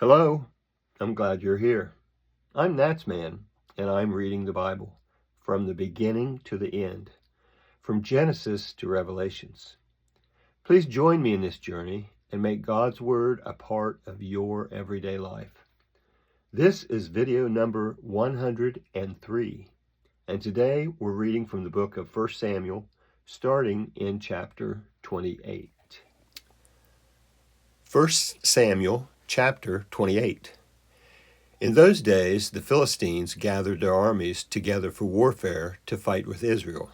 Hello, I'm glad you're here. I'm NatsMan, and I'm reading the Bible from the beginning to the end, from Genesis to Revelations. Please join me in this journey and make God's Word a part of your everyday life. This is video number 103, and today we're reading from the book of 1 Samuel, starting in chapter 28. 1 Samuel chapter 28. In those days, the Philistines gathered their armies together for warfare to fight with Israel.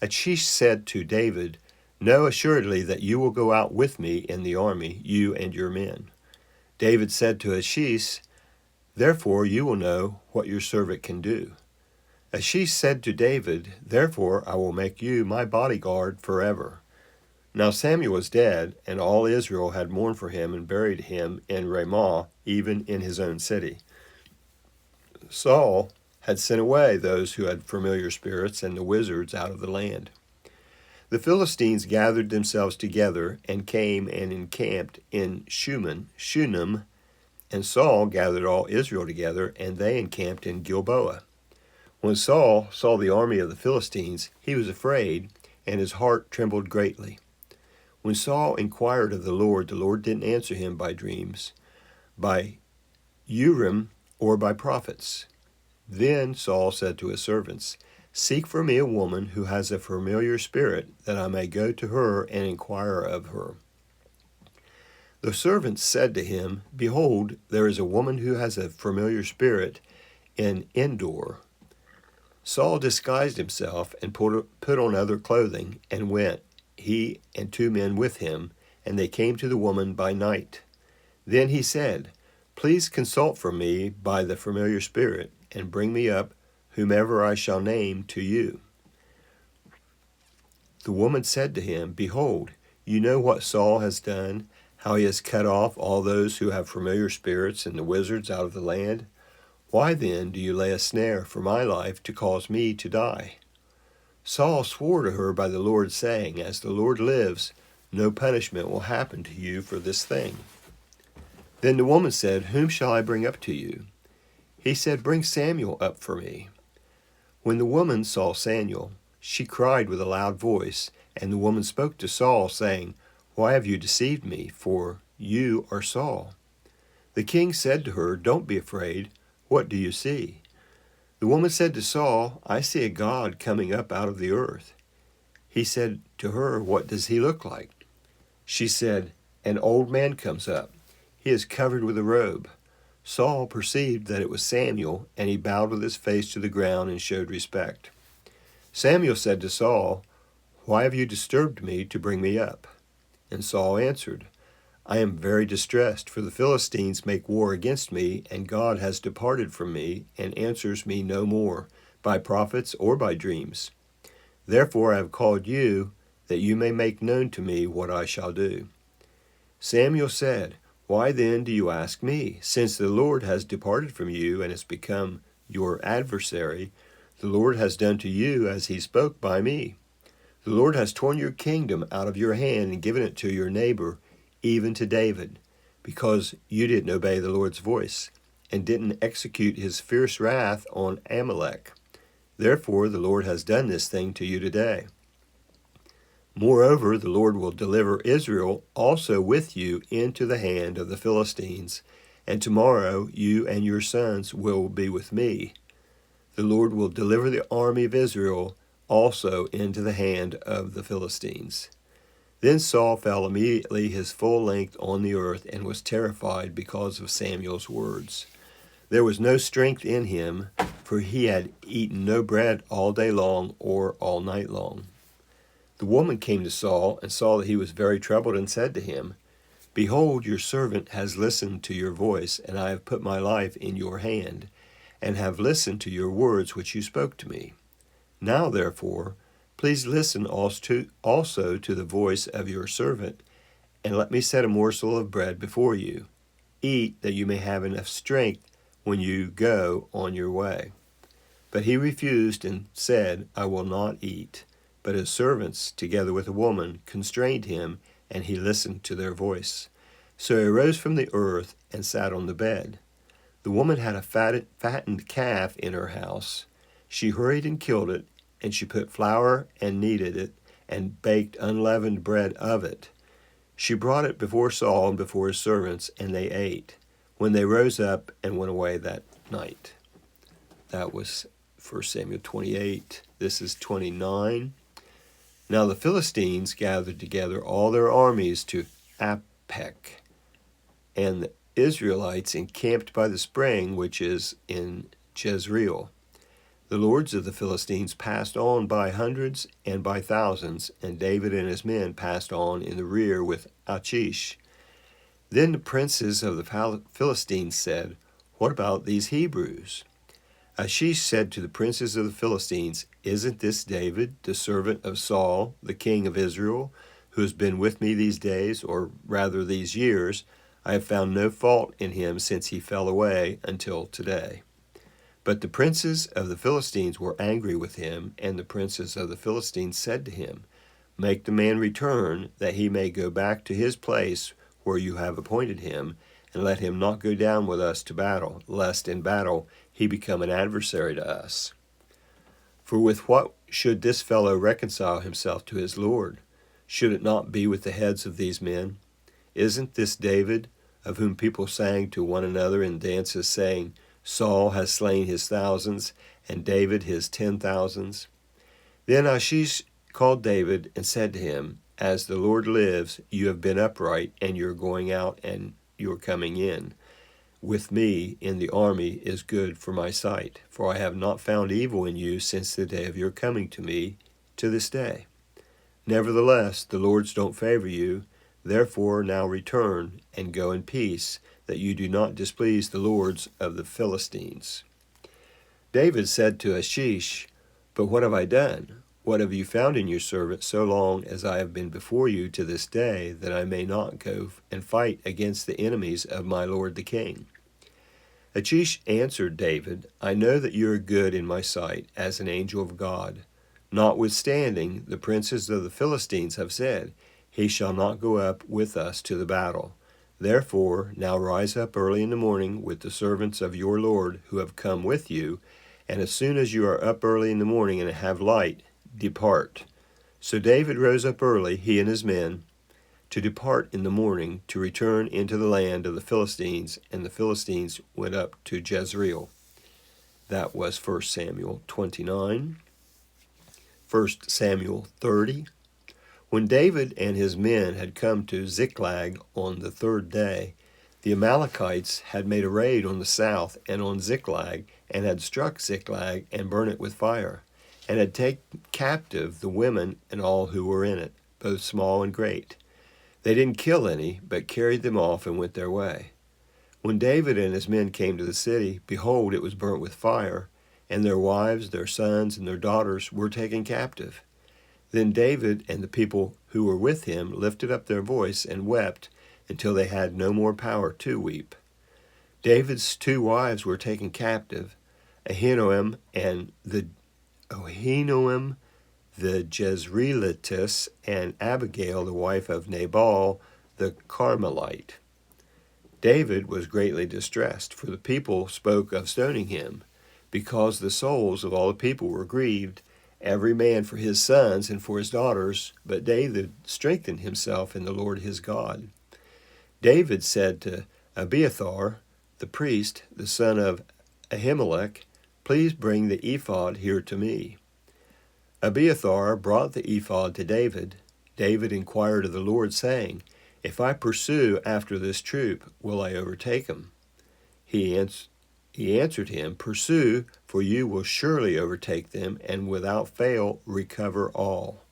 Achish said to David, "Know assuredly that you will go out with me in the army, you and your men." David said to Achish, "Therefore you will know what your servant can do." Achish said to David, "Therefore I will make you my bodyguard forever." Now Samuel was dead, and all Israel had mourned for him and buried him in Ramah, even in his own city. Saul had sent away those who had familiar spirits and the wizards out of the land. The Philistines gathered themselves together and came and encamped in Shunem, and Saul gathered all Israel together, and they encamped in Gilboa. When Saul saw the army of the Philistines, he was afraid, and his heart trembled greatly. When Saul inquired of the Lord didn't answer him by dreams, by Urim, or by prophets. Then Saul said to his servants, "Seek for me a woman who has a familiar spirit, that I may go to her and inquire of her." The servants said to him, "Behold, there is a woman who has a familiar spirit in Endor." Saul disguised himself and put on other clothing and went, he and 2 men with him, and they came to the woman by night. Then he said, "Please consult for me by the familiar spirit, and bring me up whomever I shall name to you." The woman said to him, "Behold, you know what Saul has done, how he has cut off all those who have familiar spirits and the wizards out of the land. Why then do you lay a snare for my life to cause me to die?" Saul swore to her by the Lord, saying, "As the Lord lives, no punishment will happen to you for this thing." Then the woman said, "Whom shall I bring up to you?" He said, "Bring Samuel up for me." When the woman saw Samuel, she cried with a loud voice, and the woman spoke to Saul, saying, "Why have you deceived me? For you are Saul." The king said to her, "Don't be afraid. What do you see?" The woman said to Saul, "I see a god coming up out of the earth." He said to her, "What does he look like?" She said, "An old man comes up. He is covered with a robe." Saul perceived that it was Samuel, and he bowed with his face to the ground and showed respect. Samuel said to Saul, "Why have you disturbed me to bring me up?" And Saul answered, "I am very distressed, for the Philistines make war against me, and God has departed from me, and answers me no more, by prophets or by dreams. Therefore I have called you, that you may make known to me what I shall do." Samuel said, "Why then do you ask me? Since the Lord has departed from you and has become your adversary, the Lord has done to you as he spoke by me. The Lord has torn your kingdom out of your hand and given it to your neighbor, even to David, because you didn't obey the Lord's voice, and didn't execute his fierce wrath on Amalek. Therefore the Lord has done this thing to you today. Moreover, the Lord will deliver Israel also with you into the hand of the Philistines, and tomorrow you and your sons will be with me. The Lord will deliver the army of Israel also into the hand of the Philistines." Then Saul fell immediately his full length on the earth, and was terrified because of Samuel's words. There was no strength in him, for he had eaten no bread all day long or all night long. The woman came to Saul, and saw that he was very troubled, and said to him, "Behold, your servant has listened to your voice, and I have put my life in your hand, and have listened to your words which you spoke to me. Now, therefore, please listen also to the voice of your servant, and let me set a morsel of bread before you. Eat, that you may have enough strength when you go on your way." But he refused and said, "I will not eat." But his servants, together with the woman, constrained him, and he listened to their voice. So he rose from the earth and sat on the bed. The woman had a fattened calf in her house. She hurried and killed it, and she put flour and kneaded it, and baked unleavened bread of it. She brought it before Saul and before his servants, and they ate, when they rose up and went away that night. That was 1 Samuel 28. This is 29. Now the Philistines gathered together all their armies to Aphek, and the Israelites encamped by the spring which is in Jezreel. The lords of the Philistines passed on by hundreds and by thousands, and David and his men passed on in the rear with Achish. Then the princes of the Philistines said, "What about these Hebrews?" Achish said to the princes of the Philistines, "Isn't this David, the servant of Saul, the king of Israel, who has been with me these days, or rather these years? I have found no fault in him since he fell away until today." But the princes of the Philistines were angry with him, and the princes of the Philistines said to him, "Make the man return, that he may go back to his place where you have appointed him, and let him not go down with us to battle, lest in battle he become an adversary to us. For with what should this fellow reconcile himself to his Lord? Should it not be with the heads of these men? Isn't this David, of whom people sang to one another in dances, saying, 'Saul has slain his thousands, and David his 10,000s?'" Then Achish called David and said to him, "As the Lord lives, you have been upright, and your going out and your coming in with me in the army is good for my sight, for I have not found evil in you since the day of your coming to me to this day. Nevertheless, the lords don't favor you. Therefore now return and go in peace, that you do not displease the lords of the Philistines." David said to Achish, "But what have I done? What have you found in your servant so long as I have been before you to this day, that I may not go and fight against the enemies of my lord the king?" Achish answered David, "I know that you are good in my sight, as an angel of God. Notwithstanding, the princes of the Philistines have said, 'He shall not go up with us to the battle.' Therefore now rise up early in the morning with the servants of your lord who have come with you, and as soon as you are up early in the morning and have light, depart." So David rose up early, he and his men, to depart in the morning, to return into the land of the Philistines, and the Philistines went up to Jezreel. That was 1 Samuel 29. 1 Samuel 30. When David and his men had come to Ziklag on the third day, the Amalekites had made a raid on the south and on Ziklag, and had struck Ziklag and burnt it with fire, and had taken captive the women and all who were in it, both small and great. They didn't kill any, but carried them off and went their way. When David and his men came to the city, behold, it was burnt with fire, and their wives, their sons, and their daughters were taken captive. Then David and the people who were with him lifted up their voice and wept until they had no more power to weep. David's two wives were taken captive, Ahinoam the Jezreelitess, and Abigail, the wife of Nabal the Carmelite. David was greatly distressed, for the people spoke of stoning him, because the souls of all the people were grieved, every man for his sons and for his daughters, but David strengthened himself in the Lord his God. David said to Abiathar, the priest, the son of Ahimelech, "Please bring the ephod here to me." Abiathar brought the ephod to David. David inquired of the Lord, saying, "If I pursue after this troop, will I overtake him?" He answered him, "Pursue, for you will surely overtake them, and without fail recover all."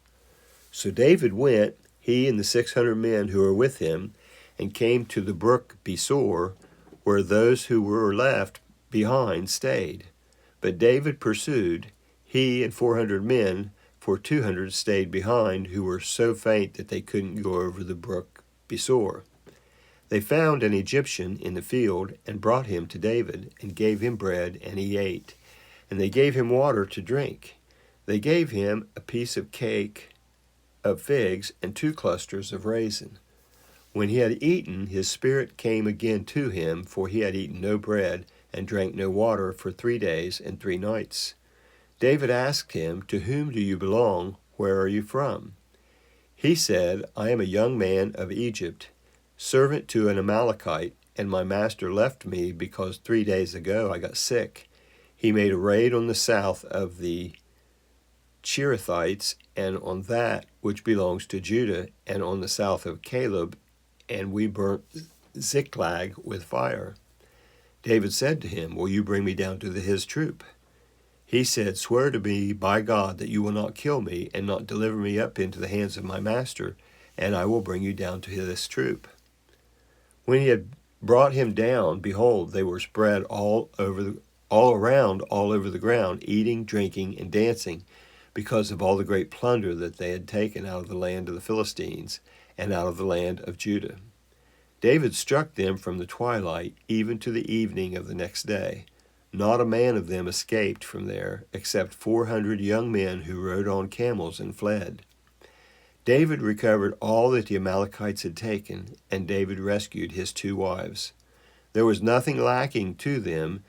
So David went, he and the 600 men who were with him, and came to the brook Besor, where those who were left behind stayed. But David pursued, he and 400 men, for 200 stayed behind, who were so faint that they couldn't go over the brook Besor. They found an Egyptian in the field, and brought him to David, and gave him bread, and he ate. And they gave him water to drink. They gave him a piece of cake of figs, and 2 clusters of raisin. When he had eaten, his spirit came again to him, for he had eaten no bread and drank no water for 3 days and 3 nights. David asked him, "To whom do you belong? Where are you from?" He said, "I am a young man of Egypt, servant to an Amalekite, and my master left me because 3 days ago I got sick. He made a raid on the south of the Cherethites, and on that which belongs to Judah, and on the south of Caleb, and we burnt Ziklag with fire." David said to him, "Will you bring me down to his troop?" He said, "Swear to me by God that you will not kill me and not deliver me up into the hands of my master, and I will bring you down to his troop." When he had brought him down, behold, they were spread all around all over the ground, eating, drinking, and dancing, because of all the great plunder that they had taken out of the land of the Philistines and out of the land of Judah. David struck them from the twilight even to the evening of the next day. Not a man of them escaped from there, except 400 young men who rode on camels and fled. David recovered all that the Amalekites had taken, and David rescued his 2 wives. There was nothing lacking to them,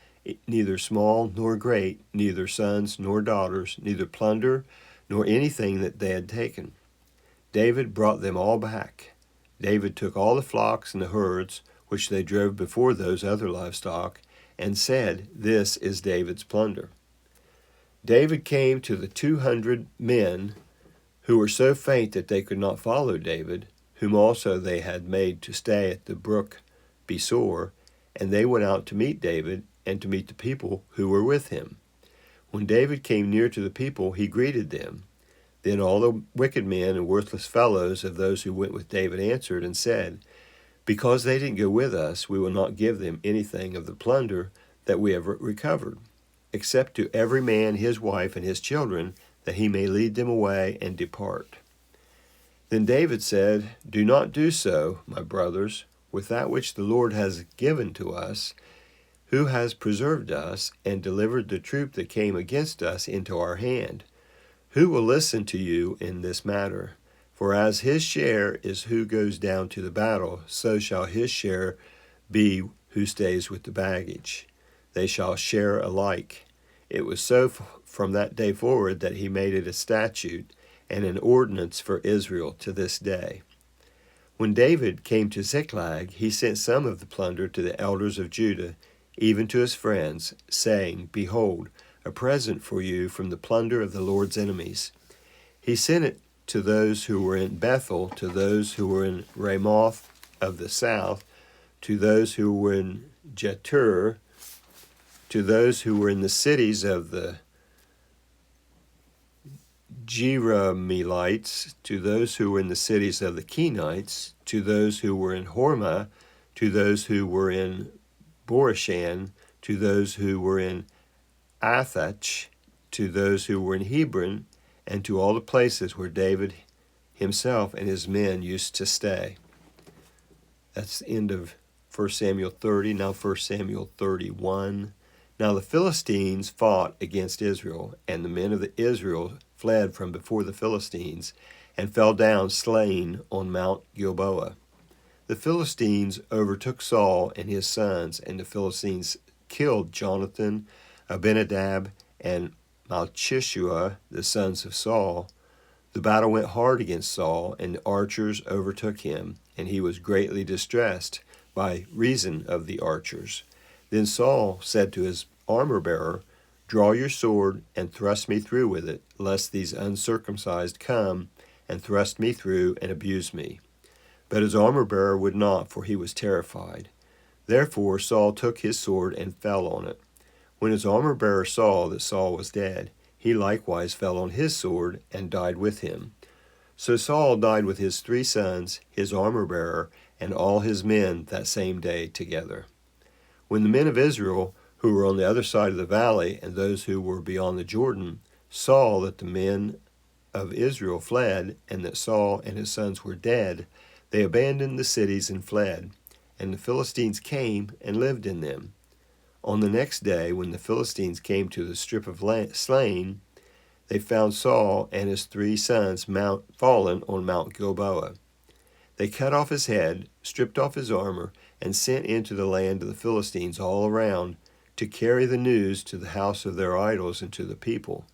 neither small nor great, neither sons nor daughters, neither plunder nor anything that they had taken. David brought them all back. David took all the flocks and the herds, which they drove before those other livestock, and said, "This is David's plunder." David came to the 200 men who were so faint that they could not follow David, whom also they had made to stay at the brook Besor, and they went out to meet David and to meet the people who were with him. When David came near to the people, he greeted them. Then all the wicked men and worthless fellows of those who went with David answered and said, "Because they didn't go with us, we will not give them anything of the plunder that we have recovered, except to every man his wife and his children, that he may lead them away and depart." Then David said, "Do not do so, my brothers, with that which the Lord has given to us, who has preserved us and delivered the troop that came against us into our hand. Who will listen to you in this matter? For as his share is who goes down to the battle, so shall his share be who stays with the baggage. They shall share alike." It was so from that day forward that he made it a statute and an ordinance for Israel to this day. When David came to Ziklag, he sent some of the plunder to the elders of Judah, even to his friends, saying, "Behold, a present for you from the plunder of the Lord's enemies." He sent it to those who were in Bethel, to those who were in Ramoth of the south, to those who were in Jetur, to those who were in the cities of the Jerahmeelites, to those who were in the cities of the Kenites, to those who were in Hormah, to those who were in Borishan, to those who were in Athach, to those who were in Hebron, and to all the places where David himself and his men used to stay. That's the end of 1 Samuel 30, now 1 Samuel 31. Now the Philistines fought against Israel, and the men of Israel fled from before the Philistines, and fell down slain on Mount Gilboa. The Philistines overtook Saul and his sons, and the Philistines killed Jonathan, Abinadab, and Malchishua, the sons of Saul. The battle went hard against Saul, and the archers overtook him, and he was greatly distressed by reason of the archers. Then Saul said to his armor-bearer, "Draw your sword and thrust me through with it, lest these uncircumcised come and thrust me through and abuse me." But his armor-bearer would not, for he was terrified. Therefore Saul took his sword and fell on it. When his armor-bearer saw that Saul was dead, he likewise fell on his sword and died with him. So Saul died with his 3 sons, his armor-bearer, and all his men that same day together. When the men of Israel, who were on the other side of the valley, and those who were beyond the Jordan, saw that the men of Israel fled, and that Saul and his sons were dead, they abandoned the cities and fled, and the Philistines came and lived in them. On the next day, when the Philistines came to the strip of slain, they found Saul and his 3 sons fallen on Mount Gilboa. They cut off his head, stripped off his armor, and sent into the land of the Philistines all around to carry the news to the house of their idols and to the people.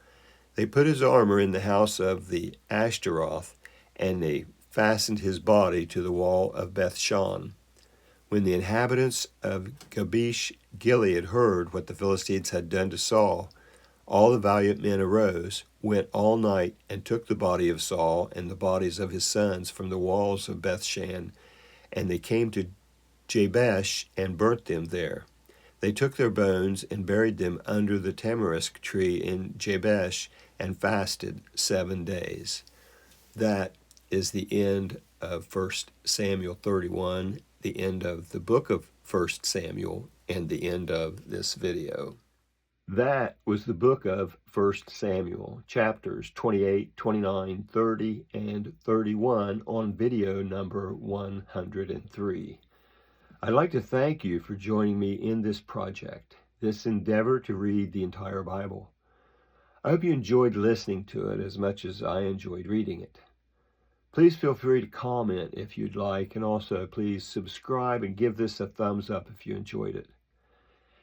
They put his armor in the house of the Ashtaroth, and they fastened his body to the wall of Bethshan. When the inhabitants of Jabesh Gilead heard what the Philistines had done to Saul, all the valiant men arose, went all night, and took the body of Saul and the bodies of his sons from the walls of Bethshan, and they came to Jabesh and burnt them there. They took their bones and buried them under the tamarisk tree in Jabesh and fasted 7 days. That is the end of 1 Samuel 31, the end of the book of 1 Samuel, and the end of this video. That was the book of 1 Samuel, chapters 28, 29, 30, and 31 on video number 103. I'd like to thank you for joining me in this project, this endeavor to read the entire Bible. I hope you enjoyed listening to it as much as I enjoyed reading it. Please feel free to comment if you'd like, and also please subscribe and give this a thumbs up if you enjoyed it.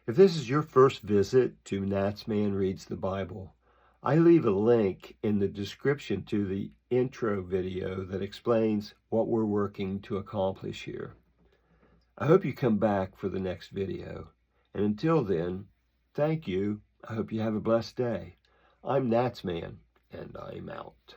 If this is your first visit to NatsMan Reads the Bible, I leave a link in the description to the intro video that explains what we're working to accomplish here. I hope you come back for the next video. And until then, thank you. I hope you have a blessed day. I'm NatsMan, and I'm out.